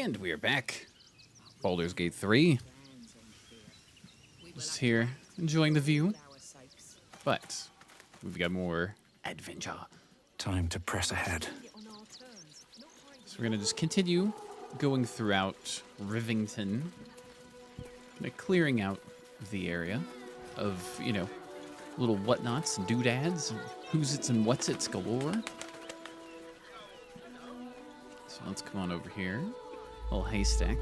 And we are back. Baldur's Gate 3. Just here, enjoying the view. But we've got more adventure. Time to press ahead. So we're going to just continue going throughout Rivington. Clearing out the area of, you know, little whatnots and doodads and who's-its and what's-its galore. So let's come on over here. A little haystack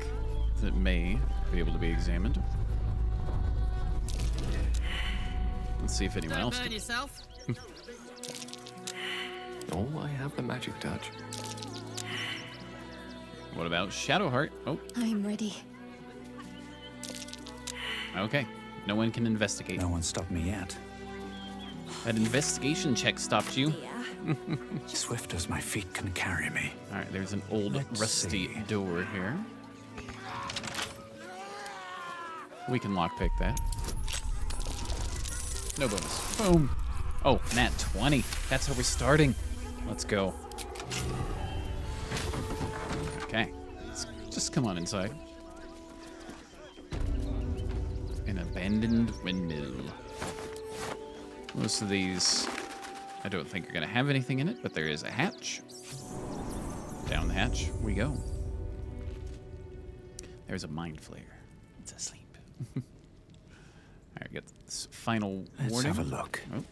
that may be able to be examined. Let's see if anyone else can. Yourself? Oh, I have the magic touch. What about Shadowheart? Oh, I'm ready. okay. No one can investigate. No one stopped me yet. That investigation check stopped you. Yeah. Swift as my feet can carry me. All right, there's an old Let's rusty see. door here. We can lockpick that. No bonus. Boom. Oh, nat 20. That's how we're starting. Let's go. Okay. Let's just come on inside. An abandoned windmill. Most of these, I don't think are going to have anything in it, but there is a hatch. Down the hatch we go. There's a mind flare. It's asleep. All right, get this final Let's warning. have a look. Oh.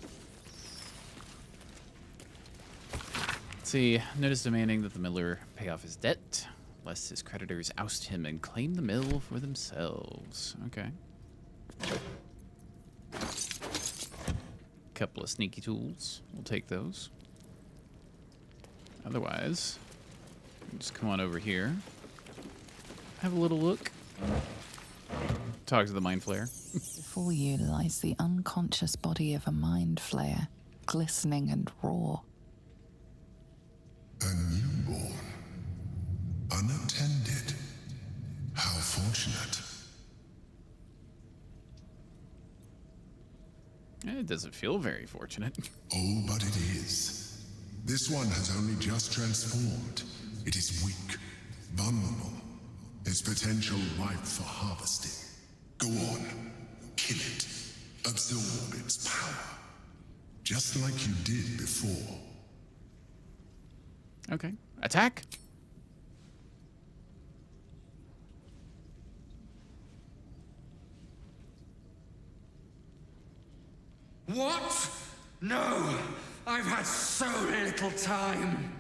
Let's see. Notice demanding that the miller pay off his debt, lest his creditors oust him and claim the mill for themselves. Okay. Couple of sneaky tools. We'll take those. Otherwise, just come on over here. Have a little look. Talk to the mind flayer. Full utilize the unconscious body of a mind flayer, glistening and raw. A newborn. Unattended. How fortunate. It doesn't feel very fortunate. Oh, but it is. This one has only just transformed. It is weak, vulnerable. Its potential ripe for harvesting. Go on. Kill it. Absorb its power. Just like you did before. Okay. Attack. What? No! I've had so little time!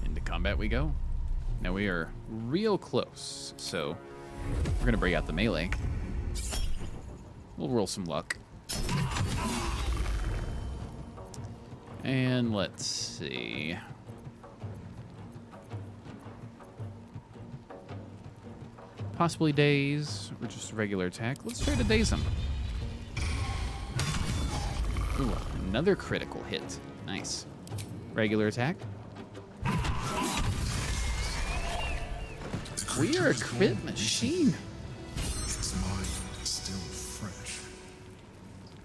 Into combat we go. Now we are real close, so we're gonna bring out the melee. We'll roll some luck. And let's see. Possibly daze, or just regular attack. Let's try to daze him. Ooh, another critical hit. Nice. Regular attack. We are a crit machine. Its mind is still fresh.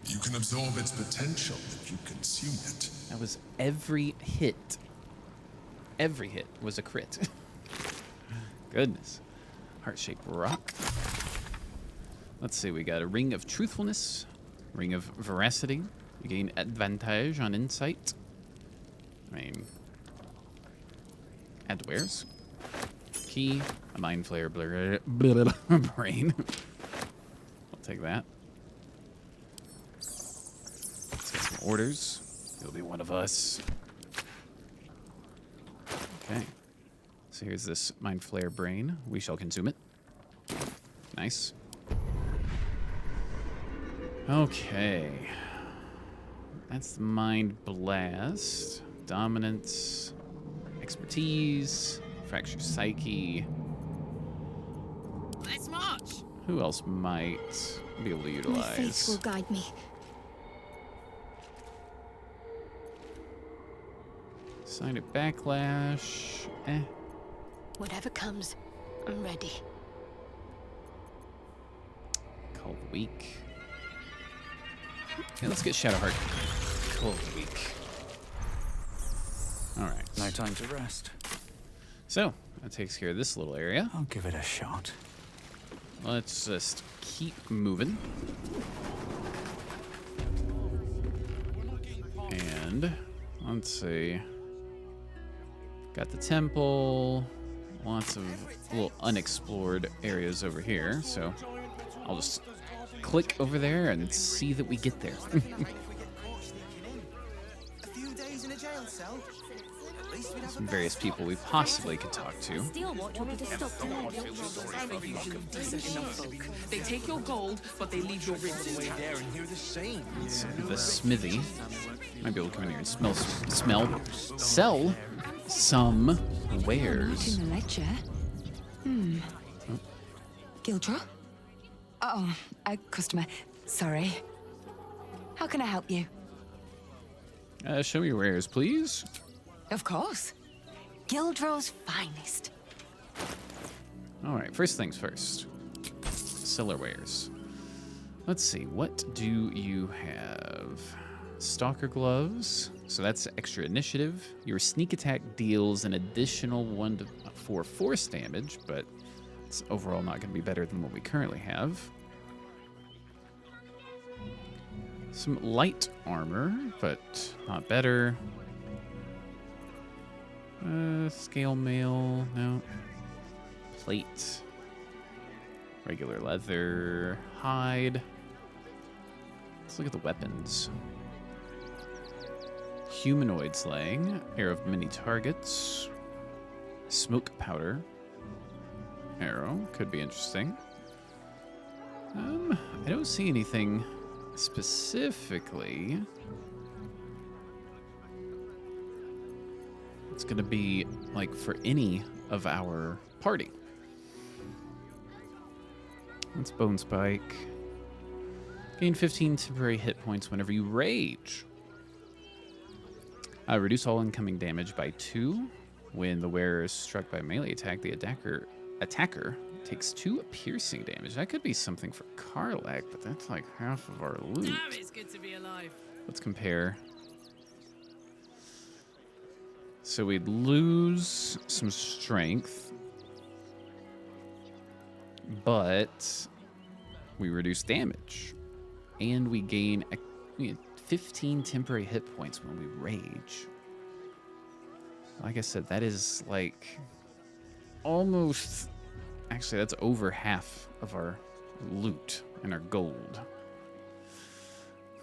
You can absorb its potential if you consume it. That was every hit. Every hit was a crit. Goodness. Heart-shaped rock. Let's see, we got a ring of truthfulness, ring of veracity. You gain advantage on insight. I mean, add to wares. Key, a mind flayer brain. I'll take that. Let's get some orders. You'll be one of us. Okay. So here's this mind flare brain. We shall consume it. Nice. Okay. That's the mind blast. Dominance. Expertise. Fracture psyche. Let's march! Who else might be able to My faith will utilize? guide me. Sign of backlash. Whatever comes, I'm ready. Call of the week. Okay, let's get Shadowheart. Call of the week. All right. No time to rest. So that takes care of this little area. I'll give it a shot. Let's just keep moving. And let's see. Got the temple. Lots of little unexplored areas over here. So I'll just click over there and see that we get there. A few days in a jail cell. At least we'd have Some various people we possibly could talk to. Still want me to stop today. Decent enough folk. They take your gold, but they leave your ribs intact. there and hear the same. The smithy. Might be able to come in here and sell some wares. In the ledger. Gildra? Oh, a customer. Sorry. How can I help you? Show me your wares, please. Of course. Gildro's finest. All right, first things first. Seller wares. Let's see, what do you have? Stalker gloves. So that's extra initiative. Your sneak attack deals an additional 1 to 4 force damage, but it's overall not going to be better than what we currently have. Some light armor, but not better. Scale mail, no. Plate. Regular leather. Hide. Let's look at the weapons. Humanoid slaying. Arrow of many targets. Smoke powder. Arrow. Could be interesting. I don't see anything specifically. It's gonna be like for any of our party. That's Bone Spike. Gain 15 temporary hit points whenever you rage. Reduce all incoming damage by 2. When the wearer is struck by a melee attack, the attacker takes 2 piercing damage. That could be something for Karlach, but that's like half of our loot. Damn, it's good to be alive. Let's compare. So we'd lose some strength, but we reduce damage, and we gain 15 temporary hit points when we rage. Like I said, that is like almost, actually that's over half of our loot and our gold.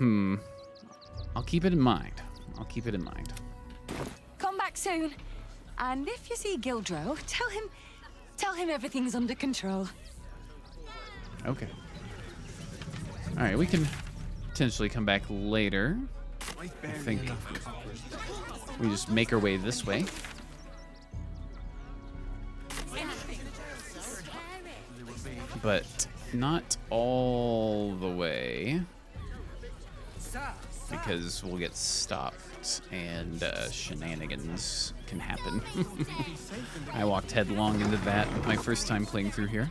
I'll keep it in mind. I'll keep it in mind. Come back soon. And if you see Gildro, tell him everything's under control. Okay. All right, we can potentially come back later. I think we just make our way this way. But not all the way, because we'll get stopped and shenanigans can happen. I walked headlong into that my first time playing through here.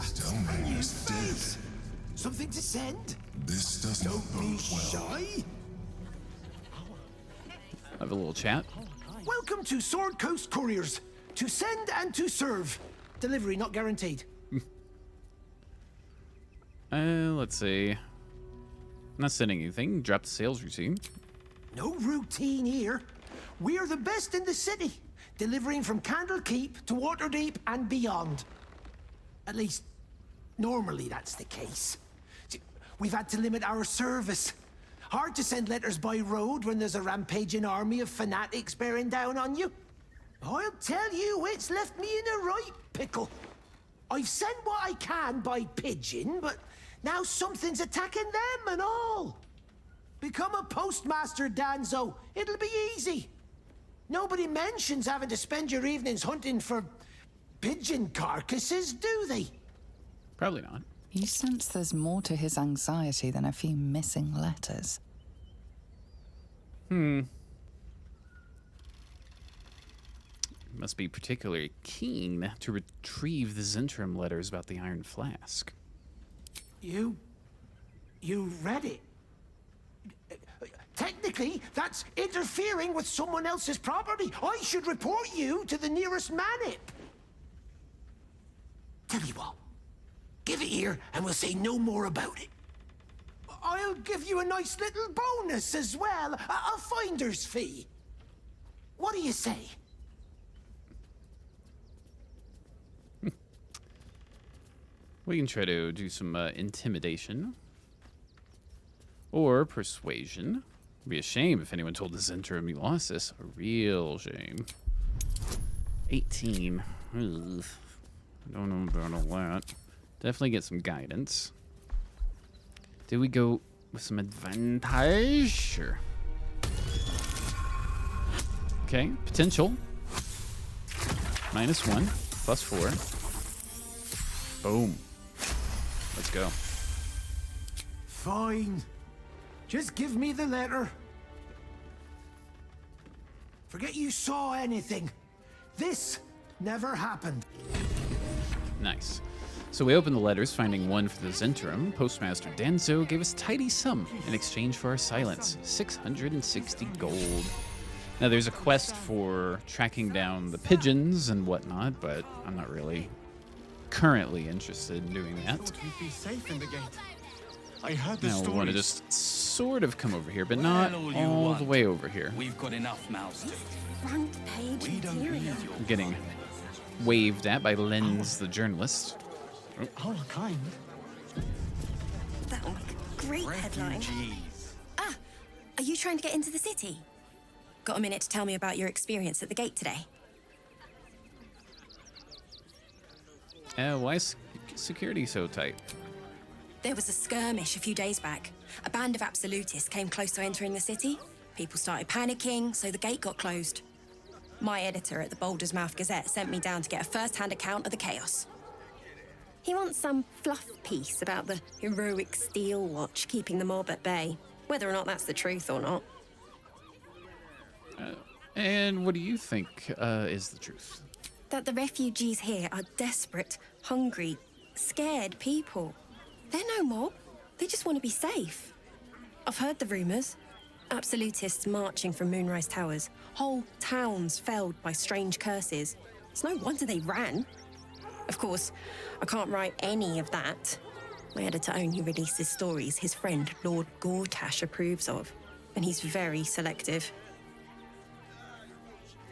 Stone is dead. Something to send? This doesn't Don't bode be well. shy. Have a little chat. Welcome to Sword Coast Couriers. To send and to serve. Delivery not guaranteed. Let's see. Not sending anything. Drop the sales routine. No routine here. We're the best in the city. Delivering from Candlekeep to Waterdeep and beyond. At least, normally that's the case. See, we've had to limit our service. Hard to send letters by road when there's a rampaging army of fanatics bearing down on you. I'll tell you, it's left me in a right pickle. I've sent what I can by pigeon, but now something's attacking them and all. Become a postmaster, Danzo. It'll be easy. Nobody mentions having to spend your evenings hunting for pigeon carcasses, do they? Probably not. You sense there's more to his anxiety than a few missing letters. Must be particularly keen to retrieve the Zentrum letters about the Iron Flask. You read it? Technically, Frankly, that's interfering with someone else's property. I should report you to the nearest manip. Tell you what, give it here and we'll say no more about it. I'll give you a nice little bonus as well, a finder's fee. What do you say? We can try to do some intimidation or persuasion. It'd be a shame if anyone told this interim he lost this. A real shame. 18. Ugh. I don't know about all that. Definitely get some guidance. Did we go with some advantage? Sure. Okay, potential. -1, +4. Boom. Let's go. Fine. Just give me the letter. Forget you saw anything. This never happened. Nice. So we opened the letters, finding one for the Zentrum. Postmaster Danzo gave us a tidy sum in exchange for our silence. 660 gold. Now there's a quest for tracking down the pigeons and whatnot, but I'm not really currently interested in doing that. We'd be safe in the gate. I heard the Now we want to stories. just sort of come over here, but not all the way over here. We've got enough mouths to. Front page We don't material. need your I'm getting waved at by Lenz, the journalist. How kind. That'll make a great headline. refugees. Ah, are you trying to get into the city? Got a minute to tell me about your experience at the gate today? Why is security so tight? There was a skirmish a few days back. A band of absolutists came close to entering the city. People started panicking, so the gate got closed. My editor at the Baldur's Mouth Gazette sent me down to get a first-hand account of the chaos. He wants some fluff piece about the heroic steel watch keeping the mob at bay, whether or not that's the truth or not. And what do you think is the truth? That the refugees here are desperate, hungry, scared people. They're no mob. They just want to be safe. I've heard the rumors. Absolutists marching from Moonrise Towers. Whole towns felled by strange curses. It's no wonder they ran. Of course, I can't write any of that. My editor only releases stories his friend Lord Gortash approves of. And he's very selective.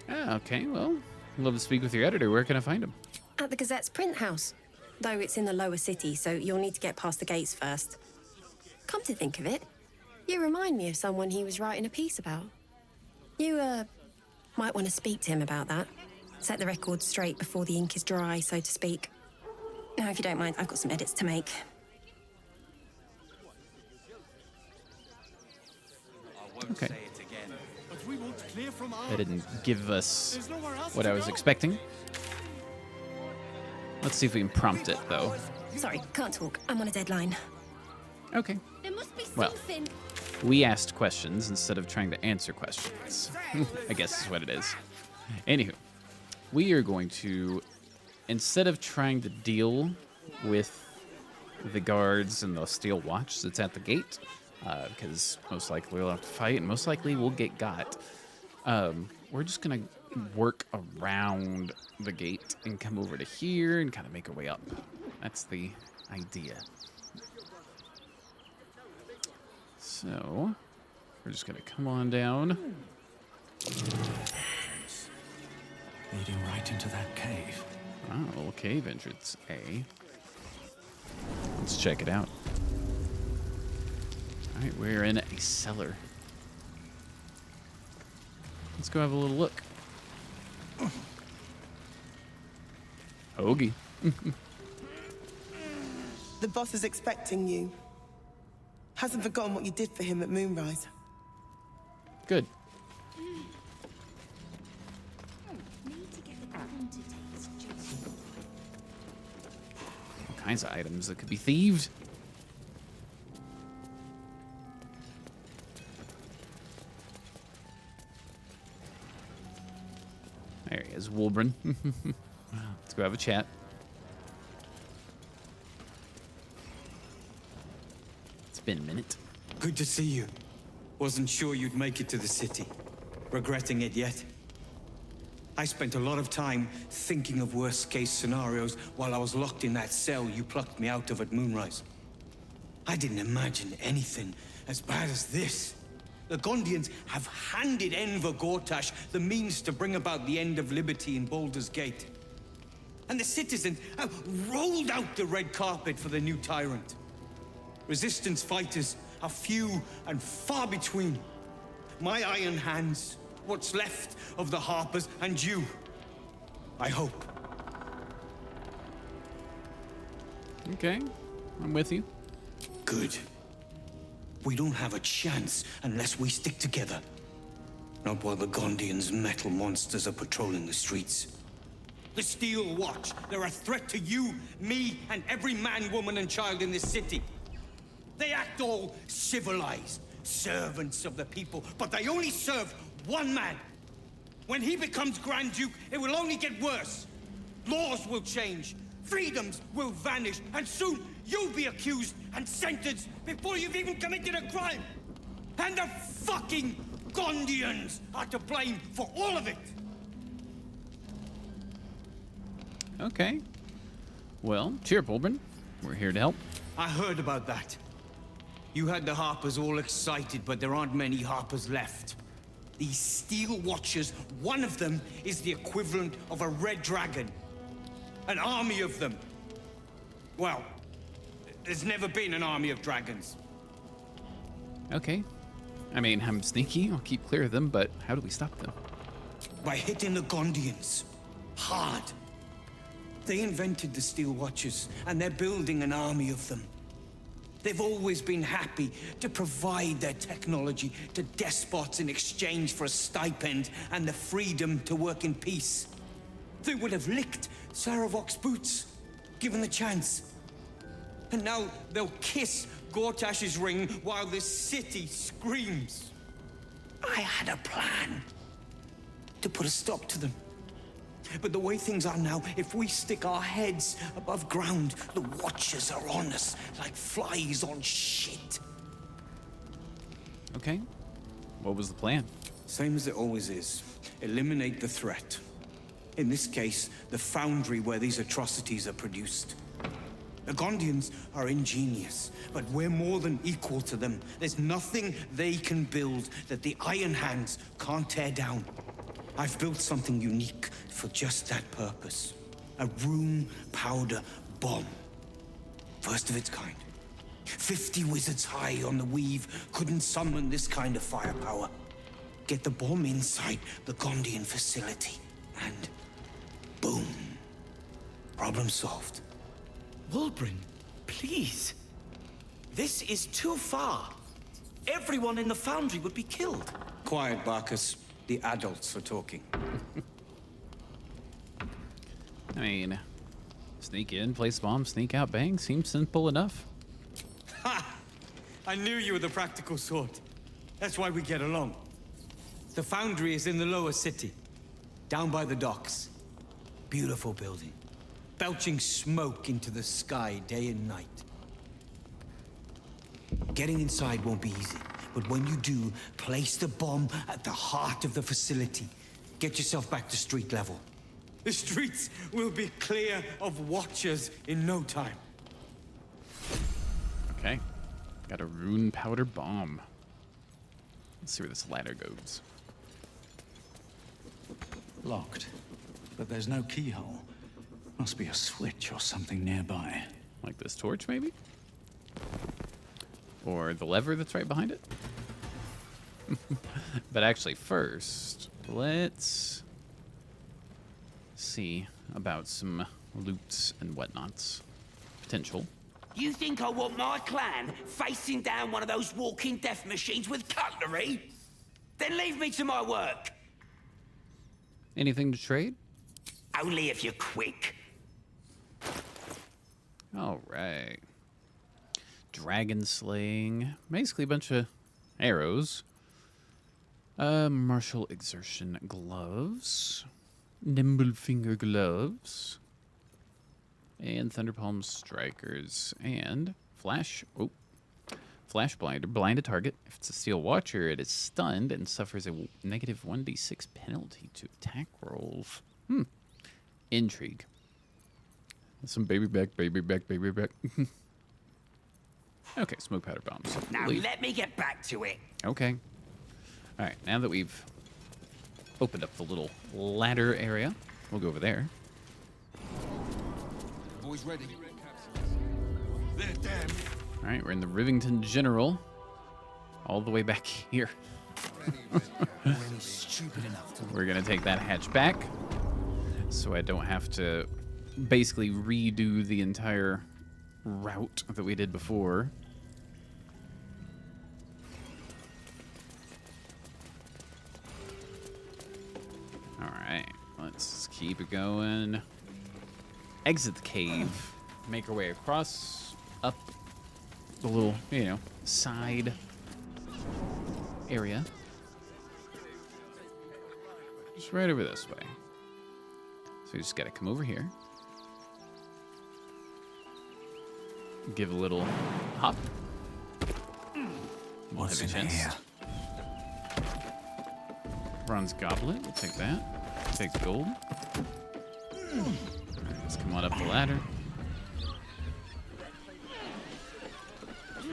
Ah, okay, well, I'd love to speak with your editor. Where can I find him? At the Gazette's print house. Though it's in the lower city, so you'll need to get past the gates first. Come to think of it, you remind me of someone he was writing a piece about. You, might want to speak to him about that. Set the record straight before the ink is dry, so to speak. Now, if you don't mind, I've got some edits to make. Okay. But we won't clear from our... That didn't give us There's nowhere else what to I was go. expecting. Let's see if we can prompt it, though. Sorry, can't talk. I'm on a deadline. Okay. There must be Well. something. We asked questions instead of trying to answer questions. I guess is what it is. Anywho, we are going to, instead of trying to deal with the guards and the steel watch that's at the gate, because most likely we'll have to fight and most likely we'll get got, we're just going to work around the gate and come over to here and kind of make our way up. That's the idea. So, we're just going to come on down. Leading right into that cave. Wow, a little cave entrance, A. Let's check it out. All right, we're in a cellar. Let's go have a little look. Hoagie. The boss is expecting you. Hasn't forgotten what you did for him at Moonrise. Good. Need to get the ground to take its due. All kinds of items that could be thieved. There he is, Wolbrin. Let's go have a chat. It's been a minute. Good to see you. Wasn't sure you'd make it to the city. Regretting it yet? I spent a lot of time thinking of worst-case scenarios while I was locked in that cell you plucked me out of at Moonrise. I didn't imagine anything as bad as this. The Gondians have handed Enver Gortash the means to bring about the end of liberty in Baldur's Gate. And the citizens have rolled out the red carpet for the new tyrant. Resistance fighters are few and far between. My iron hands, what's left of the Harpers, and you. I hope. Okay, I'm with you. Good. We don't have a chance unless we stick together. Not while the Gondians' metal monsters are patrolling the streets. The Steel Watch, they're a threat to you, me, and every man, woman, and child in this city. They act all civilized, servants of the people, but they only serve one man. When he becomes Grand Duke, it will only get worse. Laws will change, freedoms will vanish, and soon you'll be accused and sentenced before you've even committed a crime. And the fucking Gondians are to blame for all of it. Okay. Well, cheer up, Olbrin. We're here to help. I heard about that. You had the Harpers all excited, but there aren't many Harpers left. These Steel Watchers, one of them is the equivalent of a red dragon. An army of them. Well, there's never been an army of dragons. Okay. I mean, I'm sneaky. I'll keep clear of them, but how do we stop them? By hitting the Gondians. Hard. They invented the Steel Watchers, and they're building an army of them. They've always been happy to provide their technology to despots in exchange for a stipend and the freedom to work in peace. They would have licked Saravok's boots, given the chance. And now they'll kiss Gortash's ring while this city screams. I had a plan to put a stop to them. But the way things are now, if we stick our heads above ground, the Watchers are on us like flies on shit. Okay. What was the plan? Same as it always is. Eliminate the threat. In this case, the foundry where these atrocities are produced. The Gondians are ingenious, but we're more than equal to them. There's nothing they can build that the Iron Hands can't tear down. I've built something unique for just that purpose. A room powder bomb. First of its kind. 50 wizards high on the weave couldn't summon this kind of firepower. Get the bomb inside the Gondian facility, and boom. Problem solved. Wolbrin, please. This is too far. Everyone in the foundry would be killed. Quiet, Barkus. The adults are talking. I mean, sneak in, place bomb, sneak out, bang. Seems simple enough. Ha! I knew you were the practical sort. That's why we get along. The foundry is in the lower city, down by the docks. Beautiful building, belching smoke into the sky day and night. Getting inside won't be easy, but when you do, place the bomb at the heart of the facility. Get yourself back to street level. The streets will be clear of Watchers in no time. Okay. Got a rune powder bomb. Let's see where this ladder goes. Locked, but there's no keyhole. Must be a switch or something nearby. Like this torch, maybe? Or the lever that's right behind it? But actually, first, let's see about some loots and whatnots. Potential. You think I want my clan facing down one of those walking death machines with cutlery? Then leave me to my work. Anything to trade? Only if you're quick. All right. Dragon slaying. Basically a bunch of arrows. Martial exertion gloves. Nimble finger gloves. And Thunderpalm strikers. And flash. Oh. Flash blind or blind a target. If it's a steel watcher, it is stunned and suffers a negative 1d6 penalty to attack rolls. Intrigue. Some baby back. Okay, smoke powder bombs. Now let me get back to it. Okay. All right, now that we've opened up the little ladder area, we'll go over there. Boys ready. They're damn. All right, we're in the Rivington General, all the way back here. We're gonna take that hatch back, so I don't have to basically redo the entire route that we did before. All right, let's keep it going. Exit the cave, make our way across, up the little, side area. Just right over this way. So we just gotta come over here. Give a little hop. What's in here? Bronze goblet, we'll take that. Take the gold. Alright, let's come on up the ladder.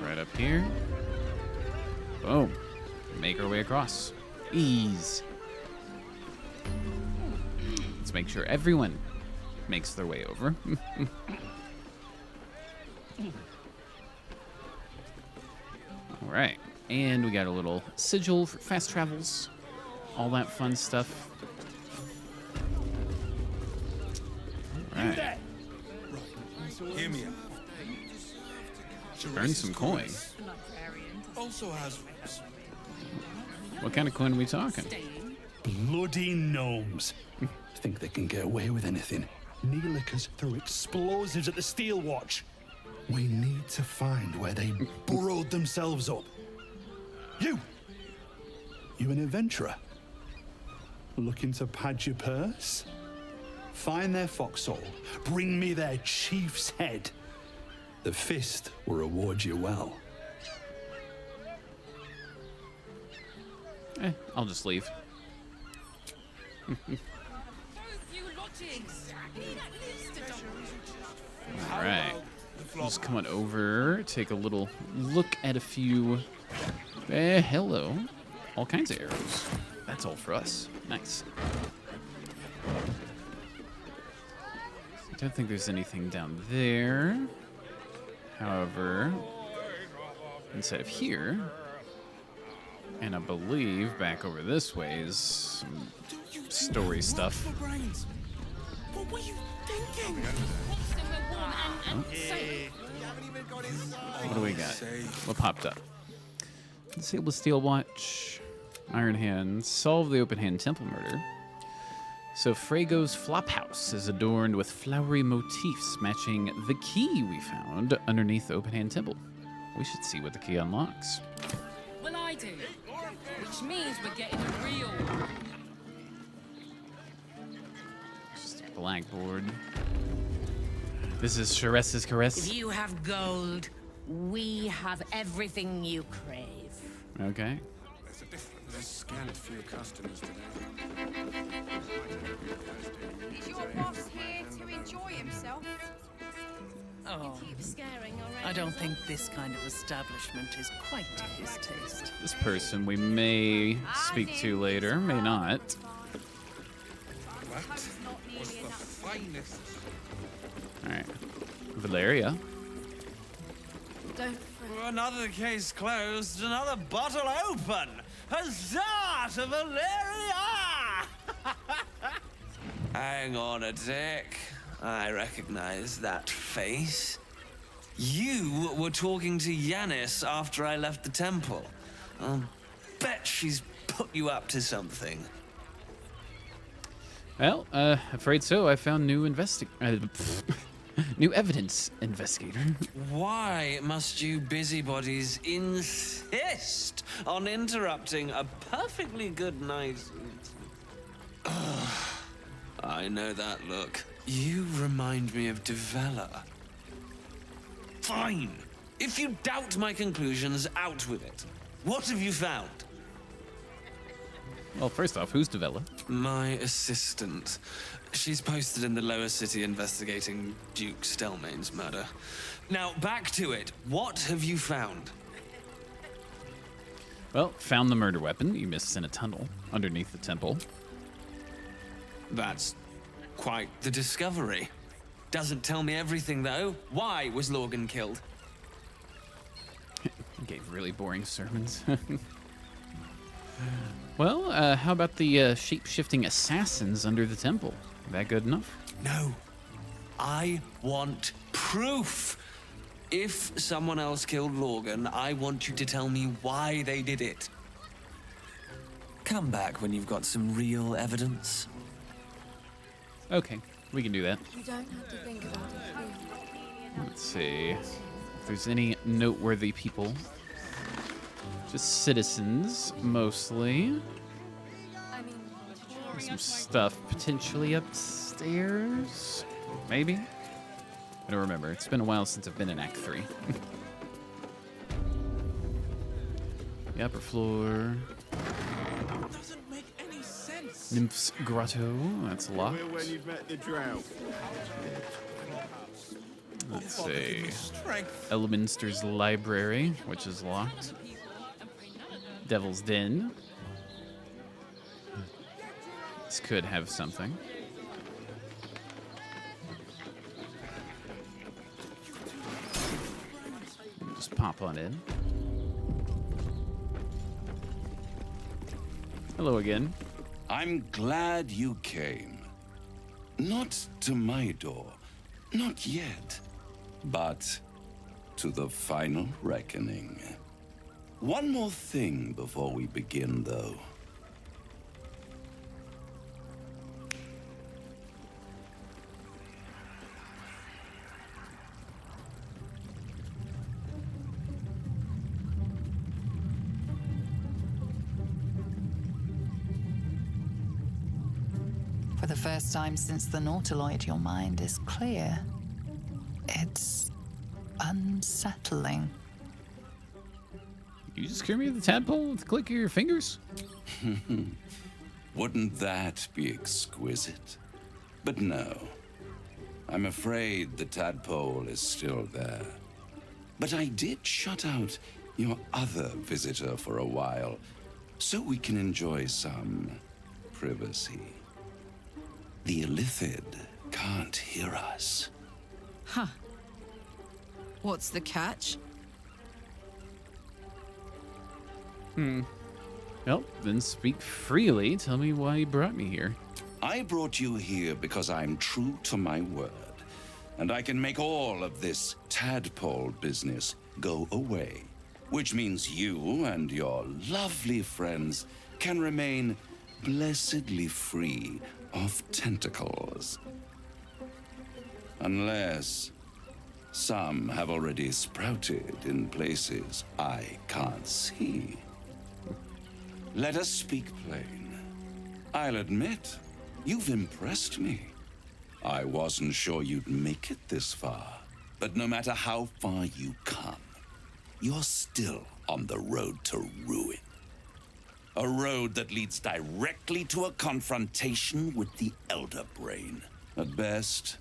Right up here. Boom. Make our way across. Ease. Let's make sure everyone makes their way over. Alright. And we got a little sigil for fast travels. All that fun stuff. Alright. Hear me out. Earn some coin. Also has. What kind of coin are we talking? Bloody gnomes. Think they can get away with anything. Neelickers threw explosives at the Steel Watch. We need to find where they burrowed themselves up. You an adventurer? Looking to pad your purse? Find their foxhole. Bring me their chief's head. The fist will reward you well. I'll just leave. Alright. Just come on over, take a little look at a few. Hello. All kinds of arrows. That's all for us. Nice. I don't think there's anything down there. However, inside of here, and I believe back over this way is some story stuff. What were you thinking? What do we got? What popped up? Disable Steel Watch, Iron Hand, solve the Open Hand Temple murder. So Frago's Flophouse is adorned with flowery motifs matching the key we found underneath the Open Hand Temple. We should see what the key unlocks. Well, I do. Which means we're getting a real one. Just a blackboard. This is Shares's caress. If you have gold, we have everything you crave. Okay. There's scant few customers today. Is your boss here to enjoy himself? Oh, You keep scaring already. I don't think this kind of establishment is quite to his taste. This person we may speak to later, may not. What was the finest? Alright. Valeria. Don't Another case closed, another bottle open. Huzzah to Valeria! Hang on a tick. I recognize that face. You were talking to Yanis after I left the temple. I'll bet she's put you up to something. Well, afraid so. I found new new evidence, investigator. Why must you busybodies insist on interrupting a perfectly good night? I know that look. You remind me of Devella. Fine. If you doubt my conclusions, out with it. What have you found? Well, first off, who's Devella? My assistant. She's posted in the lower city investigating Duke Stelmane's murder. Now, back to it. What have you found? Well, found the murder weapon you missed in a tunnel underneath the temple. That's quite the discovery. Doesn't tell me everything, though. Why was Lorgan killed? Gave really boring sermons. Well, how about the shape-shifting assassins under the temple? That good enough? No. I want proof. If someone else killed Lorgan, I want you to tell me why they did it. Come back when you've got some real evidence. Okay, we can do that. You don't have to think about it. Let's see if there's any noteworthy people. Just citizens, mostly. There's some stuff potentially upstairs, maybe? I don't remember. It's been a while since I've been in Act 3. The upper floor. Doesn't make any sense. Nymph's Grotto. That's locked. When you've met the drought. Let's see. Elminster's Library, which is locked. Devil's Den. This could have something. Just pop on in. Hello again. I'm glad you came. Not to my door, not yet, but to the final reckoning. One more thing before we begin, though. For the first time since the Nautiloid, your mind is clear. It's unsettling. You just cure me of the tadpole with the click of your fingers? Wouldn't that be exquisite? But no. I'm afraid the tadpole is still there. But I did shut out your other visitor for a while, so we can enjoy some privacy. The Illithid can't hear us. Huh. What's the catch? Well, then speak freely. Tell me why you brought me here. I brought you here because I'm true to my word, and I can make all of this tadpole business go away, which means you and your lovely friends can remain blessedly free of tentacles. Unless some have already sprouted in places I can't see. Let us speak plain. I'll admit, you've impressed me. I wasn't sure you'd make it this far, but no matter how far you come, you're still on the road to ruin. A road that leads directly to a confrontation with the Elder Brain. At best,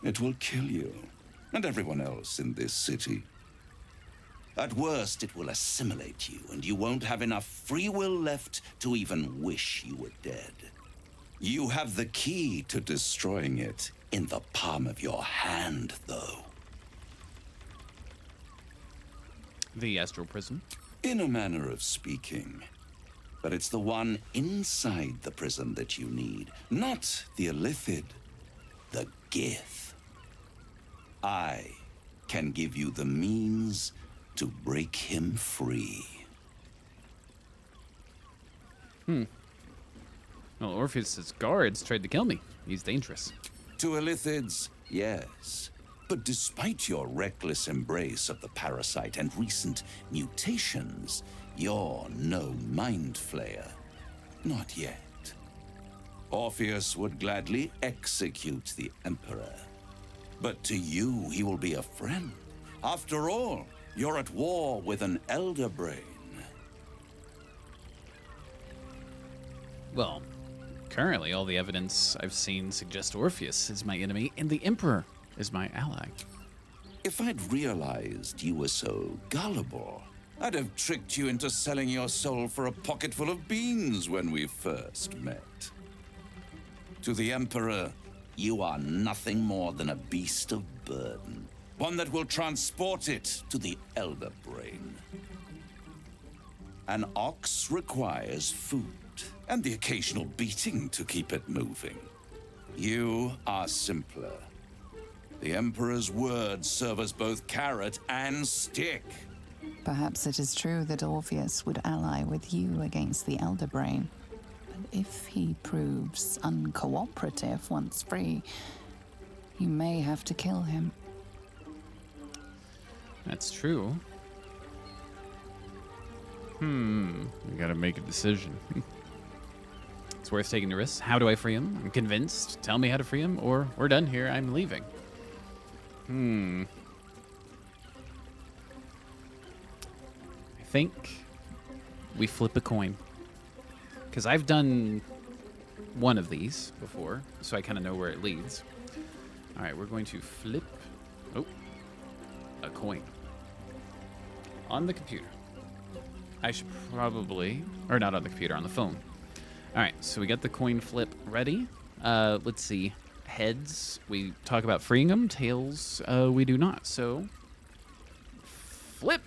it will kill you and everyone else in this city. At worst, it will assimilate you, and you won't have enough free will left to even wish you were dead. You have the key to destroying it in the palm of your hand, though. The astral prison? In a manner of speaking. But it's the one inside the prison that you need, not the Illithid, the Gith. I can give you the means to break him free. Well, Orpheus's guards tried to kill me. He's dangerous. To Illithids, yes. But despite your reckless embrace of the parasite and recent mutations, you're no mind flayer. Not yet. Orpheus would gladly execute the Emperor. But to you, he will be a friend. After all, You're at war with an elder brain. Well, currently all the evidence I've seen suggests Orpheus is my enemy and the Emperor is my ally. If I'd realized you were so gullible, I'd have tricked you into selling your soul for a pocketful of beans when we first met. To the Emperor, you are nothing more than a beast of burden, one that will transport it to the elder brain. An ox requires food and the occasional beating to keep it moving. You are simpler. The Emperor's words serve as both carrot and stick. Perhaps it is true that Orpheus would ally with you against the Elder Brain. But if he proves uncooperative once free, you may have to kill him. That's true. We gotta make a decision. It's worth taking the risk. How do I free him? I'm convinced. Tell me how to free him, or we're done here. I'm leaving. I think we flip a coin. Because I've done one of these before, so I kind of know where it leads. All right, we're going to flip a coin on the computer. I should probably, or not on the computer, on the phone. All right, so we got the coin flip ready. Let's see. Heads, we talk about freeing them. Tails, we do not. So, flip.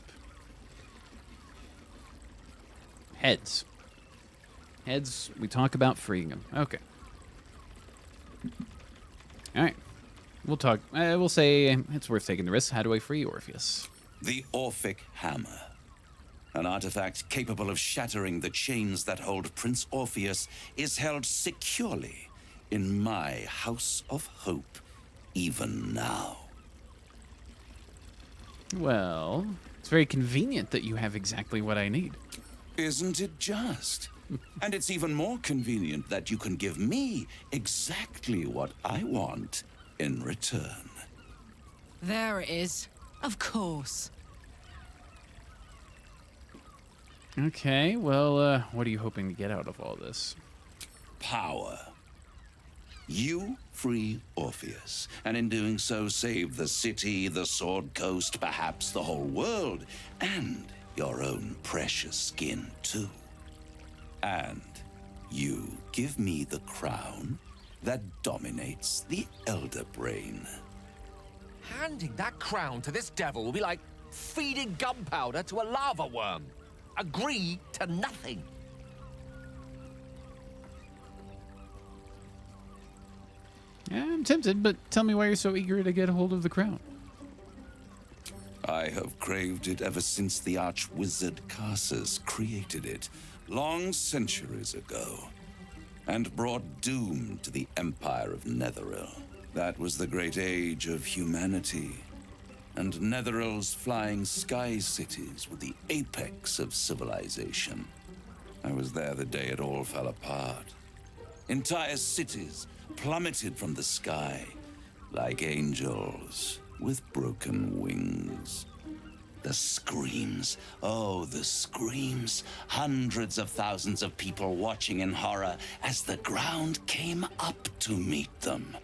Heads. Heads, we talk about freeing them. Okay. All right. We'll talk. We'll say it's worth taking the risk. How do I free Orpheus? The Orphic Hammer. An artifact capable of shattering the chains that hold Prince Orpheus is held securely in my House of Hope, even now. Well, it's very convenient that you have exactly what I need. Isn't it just? And it's even more convenient that you can give me exactly what I want in return. There it is. Of course. Okay, well, what are you hoping to get out of all this? Power. You free Orpheus, and in doing so save the city, the Sword Coast, perhaps the whole world, and your own precious skin too. And you give me the crown that dominates the Elder Brain. Handing that crown to this devil will be like feeding gunpowder to a lava worm. Agree to nothing. Yeah, I'm tempted, but tell me why you're so eager to get a hold of the crown. I have craved it ever since the arch-wizard Carsus created it, long centuries ago, and brought doom to the Empire of Netheril. That was the great age of humanity, and Netheril's flying sky cities were the apex of civilization. I was there the day it all fell apart. Entire cities plummeted from the sky like angels with broken wings. The screams, oh, the screams. Hundreds of thousands of people watching in horror as the ground came up to meet them.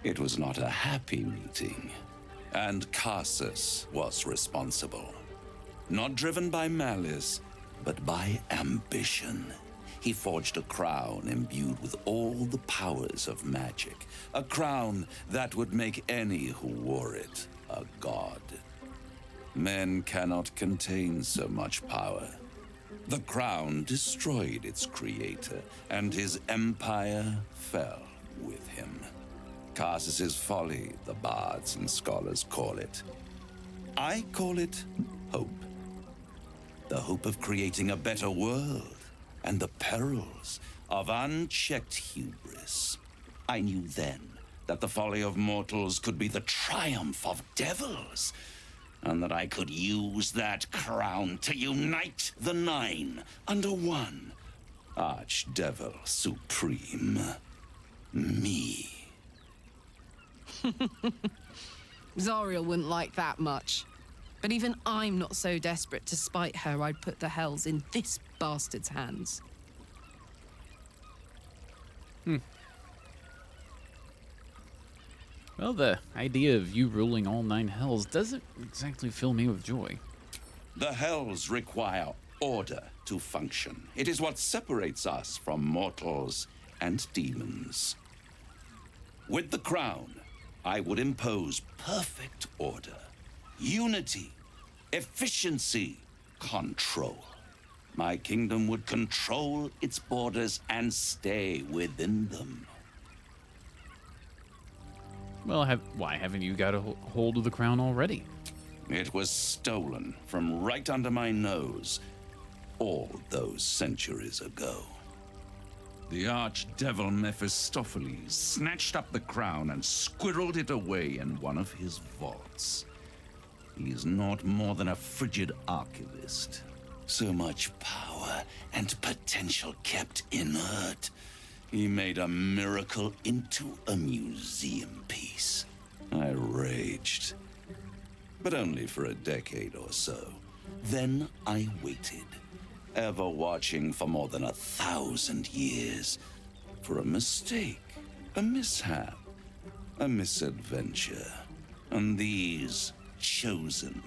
It was not a happy meeting, and Carsus was responsible. Not driven by malice, but by ambition. He forged a crown imbued with all the powers of magic. A crown that would make any who wore it a god. Men cannot contain so much power. The crown destroyed its creator, and his empire fell with him. Carsus's folly, the bards and scholars call it. I call it hope. The hope of creating a better world, and the perils of unchecked hubris. I knew then that the folly of mortals could be the triumph of devils, and that I could use that crown to unite the Nine under one Archdevil Supreme. Me. Zariel wouldn't like that much. But even I'm not so desperate to spite her I'd put the hells in this bastard's hands. Well, the idea of you ruling all 9 hells doesn't exactly fill me with joy. The hells require order to function. It is what separates us from mortals and demons. With the crown, I would impose perfect order, unity, efficiency, control. My kingdom would control its borders and stay within them. Well, why haven't you got a hold of the crown already? It was stolen from right under my nose all those centuries ago. The archdevil Mephistopheles snatched up the crown and squirreled it away in one of his vaults. He is not more than a frigid archivist. So much power and potential kept inert. He made a miracle into a museum piece. I raged. But only for a decade or so. Then I waited, ever watching for more than 1,000 years. For a mistake, a mishap, a misadventure. And these chosen,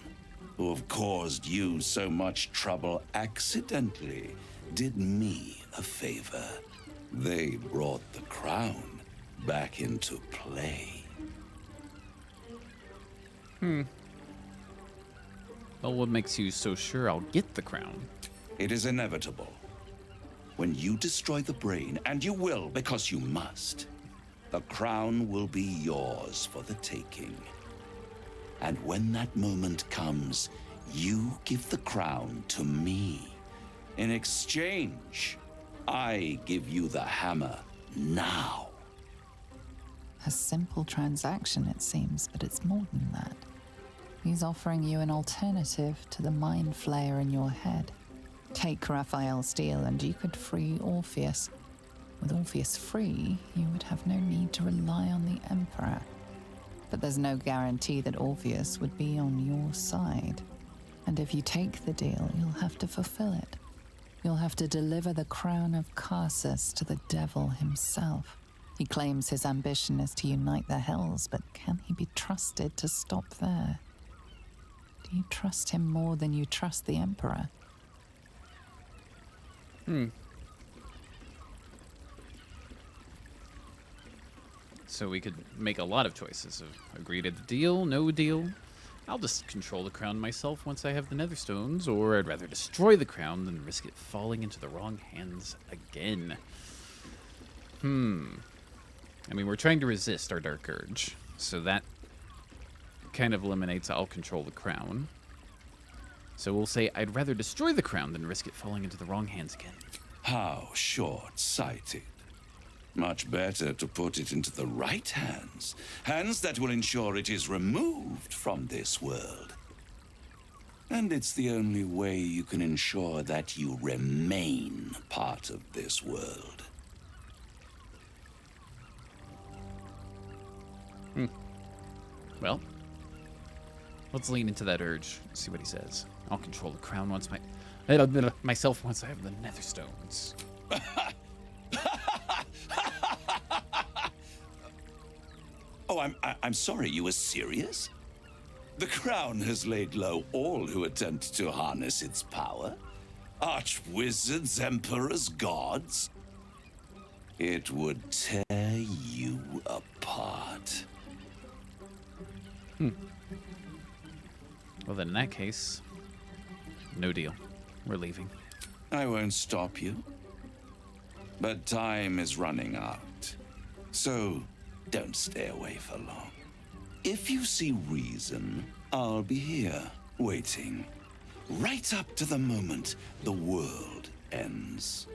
who have caused you so much trouble accidentally, did me a favor. They brought the crown back into play. Well, what makes you so sure I'll get the crown? It is inevitable. When you destroy the brain, and you will because you must, the crown will be yours for the taking. And when that moment comes, you give the crown to me. In exchange, I give you the hammer now. A simple transaction, it seems, but it's more than that. He's offering you an alternative to the mind flayer in your head. Take Raphael's deal and you could free Orpheus. With Orpheus free, you would have no need to rely on the Emperor. But there's no guarantee that Orpheus would be on your side. And if you take the deal, you'll have to fulfill it. You'll have to deliver the crown of Karsus to the devil himself. He claims his ambition is to unite the hells, but can he be trusted to stop there? Do you trust him more than you trust the Emperor? So we could make a lot of choices of agree to the deal, no deal. I'll just control the crown myself once I have the netherstones, or I'd rather destroy the crown than risk it falling into the wrong hands again. I mean, we're trying to resist our dark urge, so that kind of eliminates I'll control the crown. So we'll say I'd rather destroy the crown than risk it falling into the wrong hands again. How short-sighted. Much better to put it into the right hands. Hands that will ensure it is removed from this world. And it's the only way you can ensure that you remain part of this world. Well, let's lean into that urge. See what he says. I'll control the crown once myself once I have the netherstones. Oh, I'm sorry, you were serious? The crown has laid low all who attempt to harness its power. Archwizards, emperors, gods. It would tear you apart. Well, then in that case, no deal. We're leaving. I won't stop you. But time is running out. So don't stay away for long. If you see reason, I'll be here, waiting. Right up to the moment the world ends.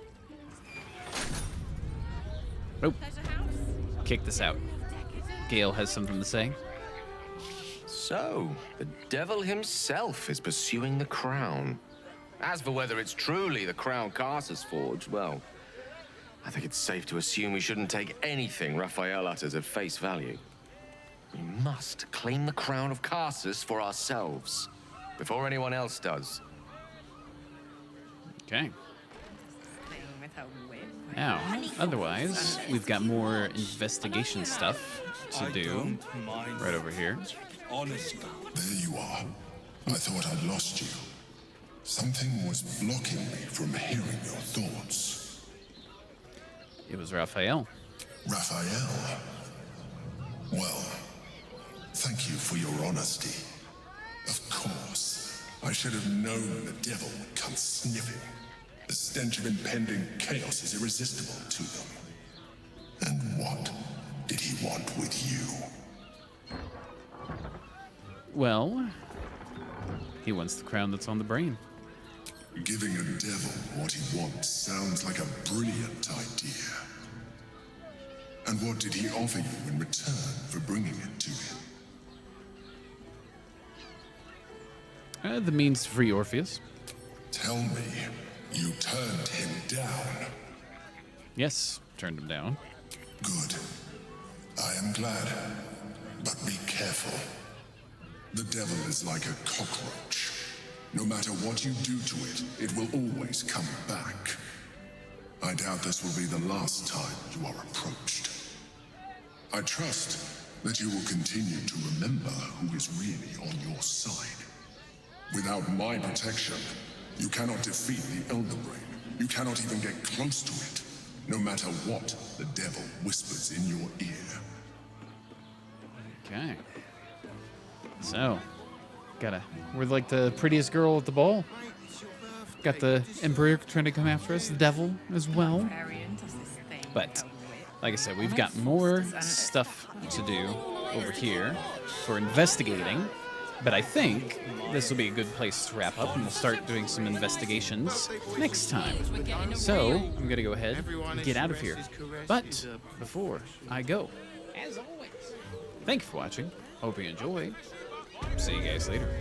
Oh. Kick this out. Gale has something to say. So, the devil himself is pursuing the crown. As for whether it's truly the crown Karsus forged, well, I think it's safe to assume we shouldn't take anything Raphael utters at face value. We must claim the crown of Carsus for ourselves, before anyone else does. Okay. Now, otherwise, we've got more investigation stuff to do right over here. There you are. I thought I'd lost you. Something was blocking me from hearing your thoughts. It was Raphael. Raphael? Well, thank you for your honesty. Of course, I should have known the devil would come sniffing. The stench of impending chaos is irresistible to them. And what did he want with you? Well, he wants the crown that's on the brain. Giving a devil what he wants sounds like a brilliant idea. And what did he offer you in return for bringing it to him? The means to free Orpheus. Tell me, you turned him down. Yes, turned him down. Good. I am glad. But be careful. The devil is like a cockroach. No matter what you do to it, it will always come back. I doubt this will be the last time you are approached. I trust that you will continue to remember who is really on your side. Without my protection, you cannot defeat the Elder Brain. You cannot even get close to it, no matter what the devil whispers in your ear. Okay. So, we're like the prettiest girl at the ball. Got the Emperor trying to come after us, the devil as well. But, like I said, we've got more stuff to do over here for investigating. But I think this will be a good place to wrap up, and we'll start doing some investigations next time. So, I'm going to go ahead and get out of here. But, before I go, as always, thank you for watching. Hope you enjoy. See you guys later.